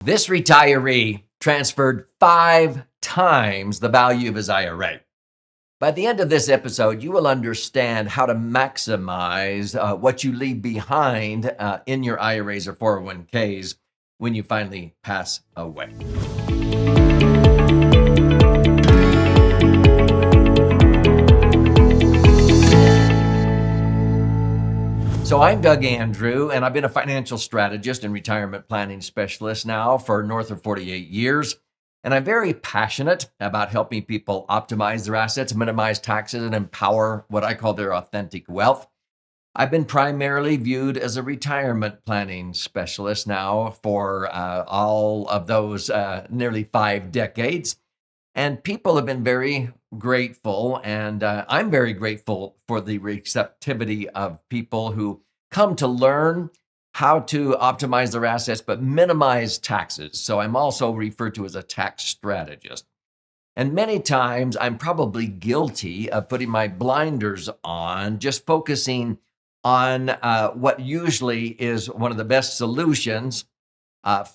This retiree transferred 5 times the value of his IRA. By the end of this episode, you will understand how to maximize what you leave behind in your IRAs or 401ks when you finally pass away. So I'm Doug Andrew, and I've been a financial strategist and retirement planning specialist now for north of 48 years. And I'm very passionate about helping people optimize their assets, minimize taxes, and empower what I call their authentic wealth. I've been primarily viewed as a retirement planning specialist now for all of those nearly 5 decades. And people have been very grateful, and I'm very grateful for the receptivity of people who come to learn how to optimize their assets, but minimize taxes. So I'm also referred to as a tax strategist. And many times I'm probably guilty of putting my blinders on, just focusing on what usually is one of the best solutions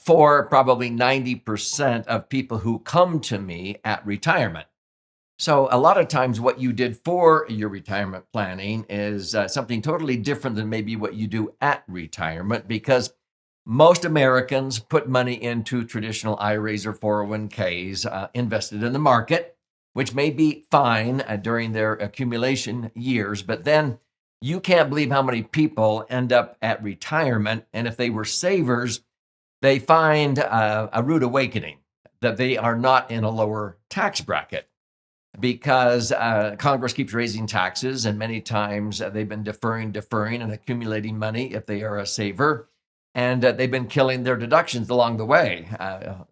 for probably 90% of people who come to me at retirement. So a lot of times what you did for your retirement planning is something totally different than maybe what you do at retirement, because most Americans put money into traditional IRAs or 401ks invested in the market, which may be fine during their accumulation years, but then you can't believe how many people end up at retirement, and if they were savers, they find a rude awakening that they are not in a lower tax bracket because Congress keeps raising taxes, and many times they've been deferring and accumulating money if they are a saver, and they've been killing their deductions along the way.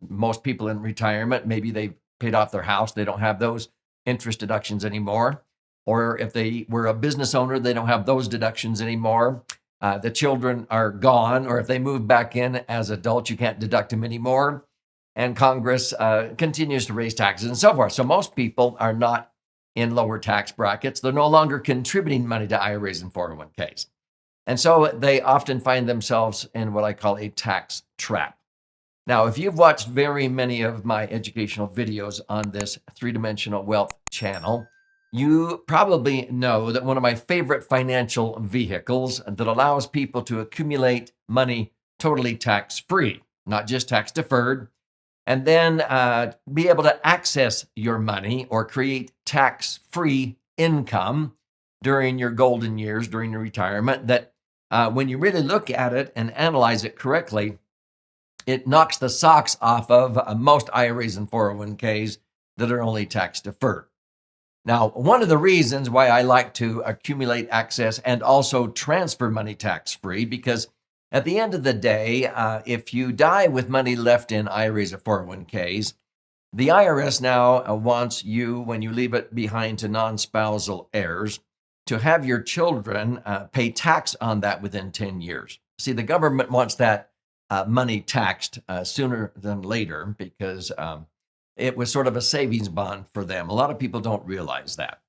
Most people in retirement, maybe they paid off their house, they don't have those interest deductions anymore. Or if they were a business owner, they don't have those deductions anymore. The children are gone, or if they move back in as adults, you can't deduct them anymore. And Congress continues to raise taxes and so forth. So most people are not in lower tax brackets. They're no longer contributing money to IRAs and 401ks. And so they often find themselves in what I call a tax trap. Now, if you've watched very many of my educational videos on this three-dimensional wealth channel, you probably know that one of my favorite financial vehicles that allows people to accumulate money totally tax-free, not just tax-deferred, and then be able to access your money or create tax-free income during your golden years, during your retirement, that when you really look at it and analyze it correctly, it knocks the socks off of most IRAs and 401ks that are only tax-deferred. Now, one of the reasons why I like to accumulate, access, and also transfer money tax-free, because at the end of the day, if you die with money left in IRAs or 401ks, the IRS now wants you, when you leave it behind to non-spousal heirs, to have your children pay tax on that within 10 years. See, the government wants that money taxed sooner than later because it was sort of a savings bond for them. A lot of people don't realize that.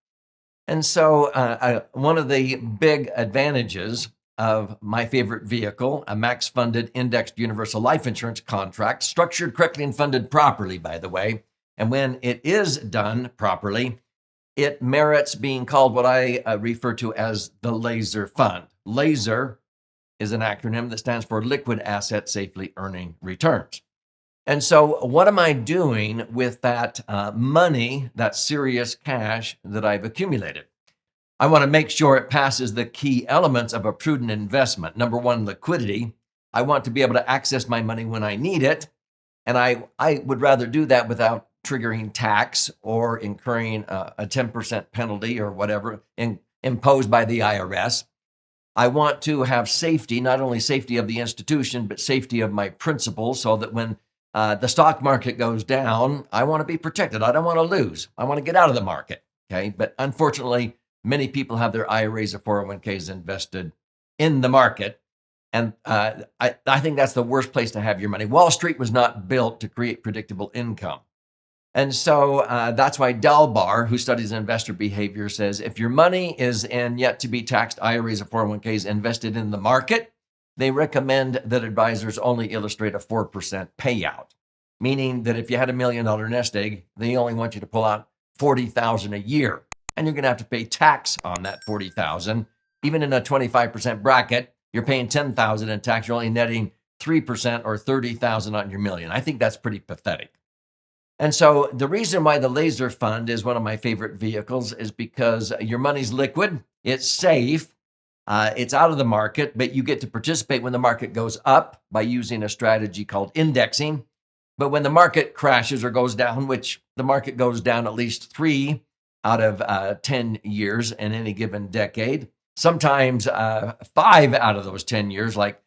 And so one of the big advantages of my favorite vehicle, a max-funded indexed universal life insurance contract, structured correctly and funded properly, by the way, and when it is done properly, it merits being called what I refer to as the LASERFund. LASER is an acronym that stands for Liquid Asset Safely Earning Returns. And so what am I doing with that money, that serious cash that I've accumulated? I want to make sure it passes the key elements of a prudent investment. Number one, liquidity. I want to be able to access my money when I need it. And I would rather do that without triggering tax or incurring a 10% penalty or whatever imposed by the IRS. I want to have safety, not only safety of the institution, but safety of my principal, so that when the stock market goes down, I want to be protected. I don't want to lose. I want to get out of the market. Okay. But unfortunately, many people have their IRAs or 401ks invested in the market. And I think that's the worst place to have your money. Wall Street was not built to create predictable income. And so that's why Dalbar, who studies investor behavior, says if your money is in yet to be taxed IRAs or 401ks invested in the market, they recommend that advisors only illustrate a 4% payout, meaning that if you had $1 million nest egg, they only want you to pull out $40,000 a year. And you're going to have to pay tax on that $40,000. Even in a 25% bracket, you're paying $10,000 in tax. You're only netting 3% or $30,000 on your million. I think that's pretty pathetic. And so the reason why the LASERFund is one of my favorite vehicles is because your money's liquid, it's safe, it's out of the market, but you get to participate when the market goes up by using a strategy called indexing. But when the market crashes or goes down, which the market goes down at least 3 out of 10 years in any given decade, sometimes 5 out of those 10 years, like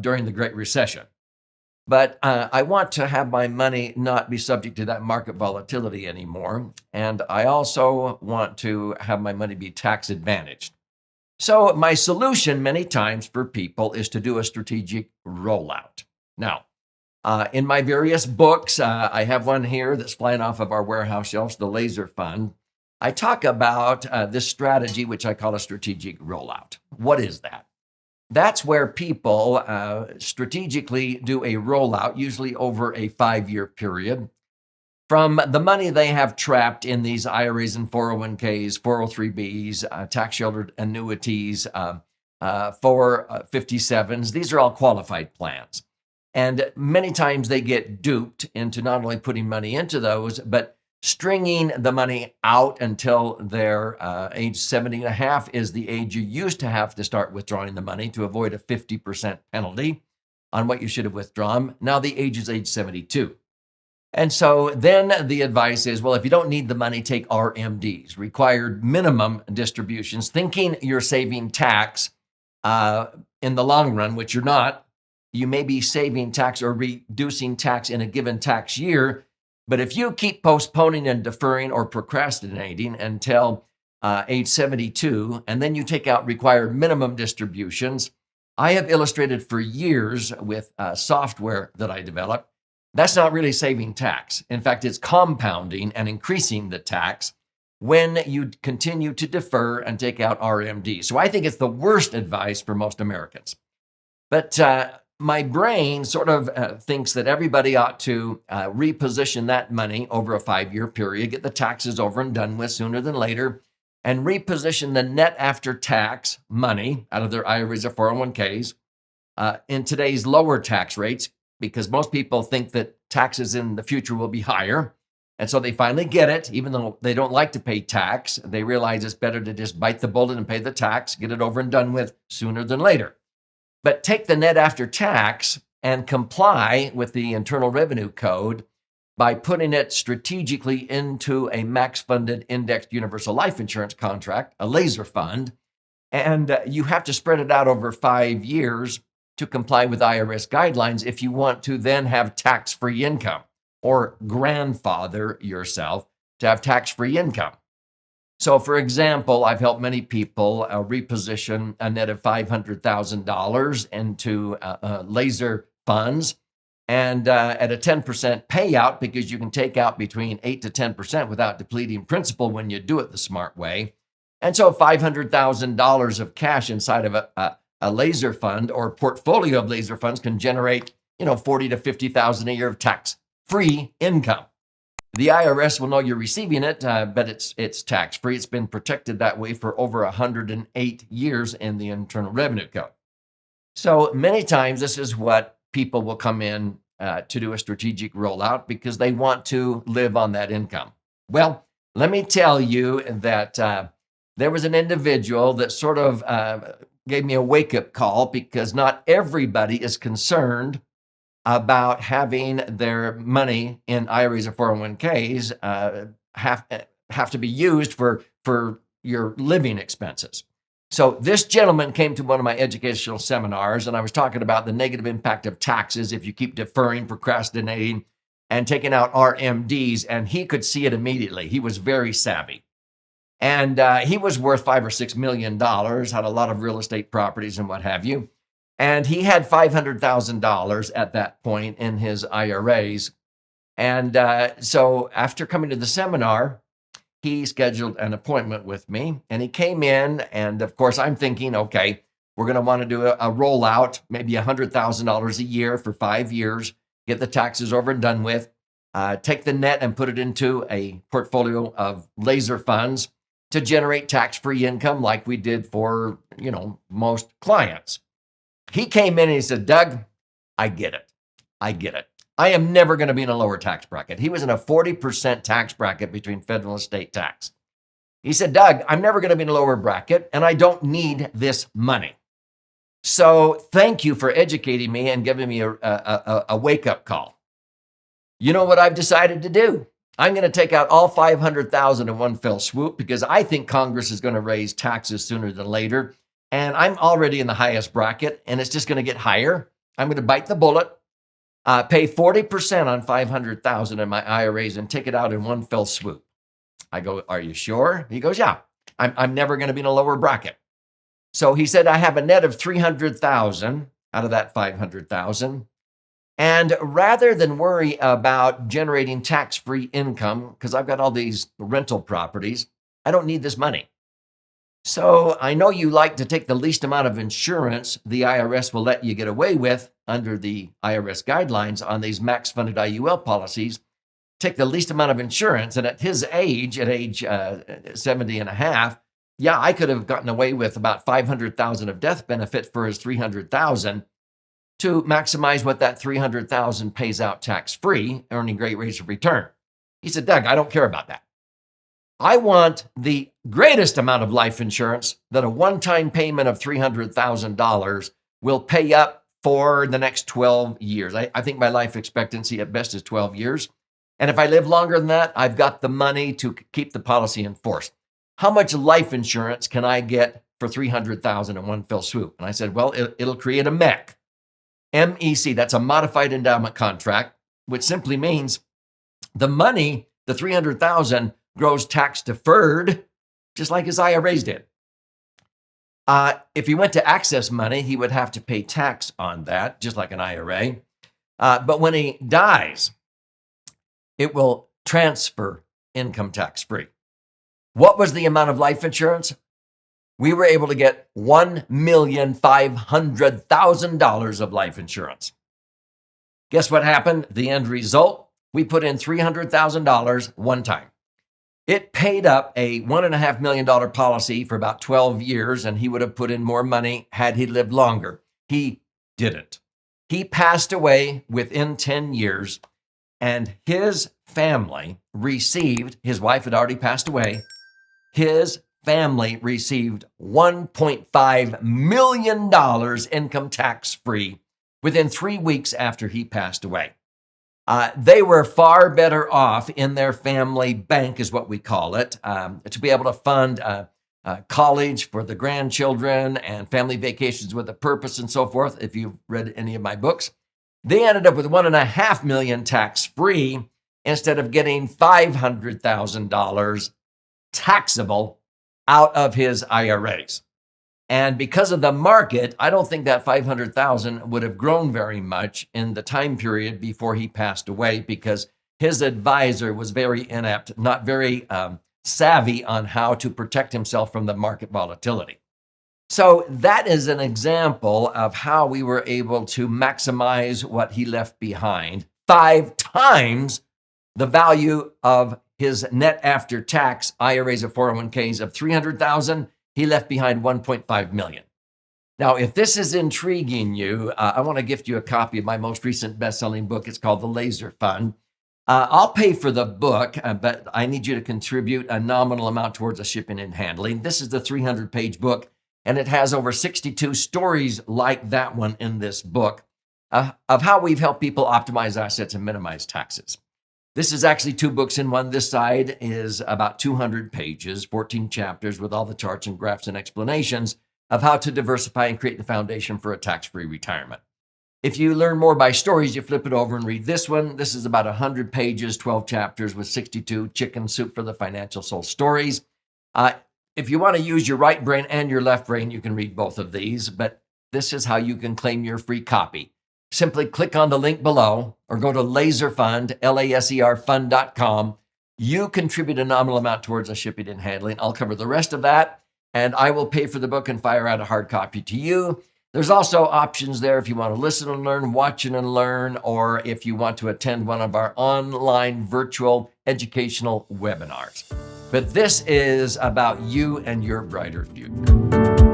during the Great Recession. But I want to have my money not be subject to that market volatility anymore. And I also want to have my money be tax advantaged. So my solution many times for people is to do a strategic rollout. Now, in my various books, I have one here that's flying off of our warehouse shelves, the LASERFund. I talk about this strategy, which I call a strategic rollout. What is that? That's where people strategically do a rollout, usually over a 5-year period, from the money they have trapped in these IRAs and 401ks, 403bs, tax sheltered annuities, 457s. These are all qualified plans. And many times they get duped into not only putting money into those, but stringing the money out until their age 70 and a half is the age you used to have to start withdrawing the money to avoid a 50% penalty on what you should have withdrawn. Now the age is age 72. And so then the advice is, well, if you don't need the money, take RMDs, required minimum distributions, thinking you're saving tax in the long run, which you're not. You may be saving tax or reducing tax in a given tax year. But if you keep postponing and deferring or procrastinating until age 72, and then you take out required minimum distributions, I have illustrated for years with software that I developed, that's not really saving tax. In fact, it's compounding and increasing the tax when you continue to defer and take out RMD. So I think it's the worst advice for most Americans. But my brain sort of thinks that everybody ought to reposition that money over a 5-year period, get the taxes over and done with sooner than later, and reposition the net after tax money out of their IRAs or 401ks in today's lower tax rates, because most people think that taxes in the future will be higher. And so they finally get it, even though they don't like to pay tax. They realize it's better to just bite the bullet and pay the tax, get it over and done with sooner than later. But take the net after tax and comply with the Internal Revenue Code by putting it strategically into a max-funded indexed universal life insurance contract, a LASERFund, and you have to spread it out over 5 years to comply with IRS guidelines if you want to then have tax-free income or grandfather yourself to have tax-free income. So, for example, I've helped many people reposition a net of $500,000 into laser funds, and at a 10% payout, because you can take out between 8 to 10% without depleting principal when you do it the smart way. And so $500,000 of cash inside of a laser fund or portfolio of laser funds can generate, $40,000 to $50,000 a year of tax-free income. The IRS will know you're receiving it, but it's tax-free. It's been protected that way for over 108 years in the Internal Revenue Code. So many times this is what people will come in to do a strategic rollout because they want to live on that income. Well, let me tell you that there was an individual that sort of gave me a wake-up call, because not everybody is concerned about having their money in IRAs or 401ks have to be used for your living expenses. So this gentleman came to one of my educational seminars, and I was talking about the negative impact of taxes if you keep deferring, procrastinating, and taking out RMDs, and he could see it immediately. He was very savvy. And he was worth $5 or $6 million, had a lot of real estate properties and what have you. And he had $500,000 at that point in his IRAs. And so after coming to the seminar, he scheduled an appointment with me, and he came in. And of course, I'm thinking, okay, We're going to want to do a rollout, maybe $100,000 a year for 5 years, get the taxes over and done with, take the net and put it into a portfolio of laser funds to generate tax-free income like we did for, most clients. He came in and he said, Doug, I get it. I am never going to be in a lower tax bracket. He was in a 40% tax bracket between federal and state tax. He said, Doug, I'm never going to be in a lower bracket and I don't need this money. So thank you for educating me and giving me a wake-up call. You know what I've decided to do? I'm going to take out all $500,000 in one fell swoop because I think Congress is going to raise taxes sooner than later. And I'm already in the highest bracket and it's just going to get higher. I'm going to bite the bullet, pay 40% on $500,000 in my IRAs and take it out in one fell swoop. I go, are you sure? He goes, yeah, I'm never going to be in a lower bracket. So he said, I have a net of $300,000 out of that $500,000. And rather than worry about generating tax-free income, because I've got all these rental properties, I don't need this money. So I know you like to take the least amount of insurance the IRS will let you get away with under the IRS guidelines on these max-funded IUL policies. Take the least amount of insurance. And at his age, at age 70 and a half, yeah, I could have gotten away with about $500,000 of death benefit for his $300,000 to maximize what that $300,000 pays out tax-free, earning great rates of return. He said, Doug, I don't care about that. I want the greatest amount of life insurance that a one-time payment of $300,000 will pay up for the next 12 years. I think my life expectancy at best is 12 years. And if I live longer than that, I've got the money to keep the policy in force. How much life insurance can I get for $300,000 in one fell swoop? And I said, well, it'll create a MEC. MEC, that's a modified endowment contract, which simply means the money, the $300,000, grows tax deferred, just like his IRAs did. If he went to access money, he would have to pay tax on that, just like an IRA. But when he dies, it will transfer income tax free. What was the amount of life insurance? We were able to get $1,500,000 of life insurance. Guess what happened? The end result, we put in $300,000 one time. It paid up a $1.5 million policy for about 12 years, and he would have put in more money had he lived longer. He didn't. He passed away within 10 years, and his family received, his wife had already passed away, his family received $1.5 million income tax-free within 3 weeks after he passed away. They were far better off in their family bank, is what we call it, to be able to fund college for the grandchildren and family vacations with a purpose and so forth, if you've read any of my books. They ended up with $1.5 million tax-free instead of getting $500,000 taxable out of his IRAs. And because of the market, I don't think that $500,000 would have grown very much in the time period before he passed away, because his advisor was very inept, not very savvy on how to protect himself from the market volatility. So that is an example of how we were able to maximize what he left behind, 5 times the value of his net after tax IRAs or 401ks of $300,000. He left behind $1.5 million. Now, if this is intriguing you, I want to gift you a copy of my most recent best-selling book. It's called The LASERFund. I'll pay for the book, but I need you to contribute a nominal amount towards the shipping and handling. This is the 300-page book, and it has over 62 stories like that one in this book of how we've helped people optimize assets and minimize taxes. This is actually 2 books in one. This side is about 200 pages, 14 chapters with all the charts and graphs and explanations of how to diversify and create the foundation for a tax-free retirement. If you learn more by stories, you flip it over and read this one. This is about 100 pages, 12 chapters with 62 chicken soup for the financial soul stories. If you want to use your right brain and your left brain, you can read both of these, but this is how you can claim your free copy. Simply click on the link below or go to LASERFund, LASERfund.com. You contribute a nominal amount towards the shipping and handling. I'll cover the rest of that. and I will pay for the book and fire out a hard copy to you. There's also options there if you want to listen and learn, watch and learn, or if you want to attend one of our online virtual educational webinars. But this is about you and your brighter future.